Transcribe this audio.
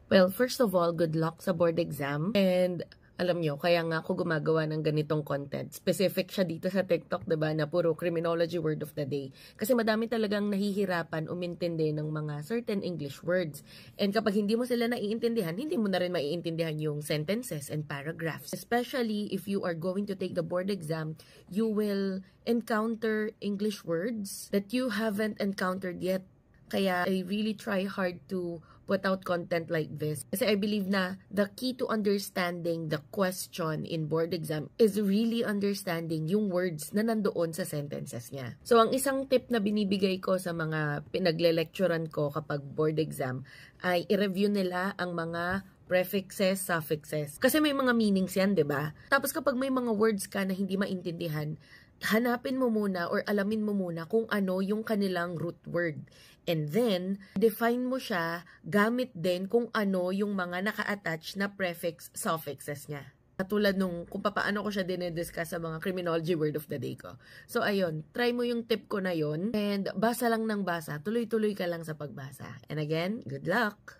Well, first of all, good luck sa board exam. And alam nyo, kaya nga ako gumagawa ng ganitong content. Specific siya dito sa TikTok, diba, na puro criminology word of the day. Kasi madami talagang nahihirapan umintindi ng mga certain English words. And kapag hindi mo sila naiintindihan, hindi mo na rin maiintindihan yung sentences and paragraphs. Especially if you are going to take the board exam, you will encounter English words that you haven't encountered yet. Kaya I really try hard to put out content like this. Kasi I believe na the key to understanding the question in board exam is really understanding yung words na nandoon sa sentences niya. So, ang isang tip na binibigay ko sa mga pinagle-lecturean ko kapag board exam ay i-review nila ang mga prefixes, suffixes. Kasi may mga meanings yan, di ba? Tapos kapag may mga words ka na hindi maintindihan, hanapin mo muna or alamin mo muna kung ano yung kanilang root word. And then, define mo siya gamit din kung ano yung mga naka-attach na prefix, suffixes niya. Katulad nung kung paano ko siya dinidiscuss sa mga criminology word of the day ko. So, ayun, try mo yung tip ko na yun and basa lang ng basa. Tuloy-tuloy ka lang sa pagbasa. And again, good luck!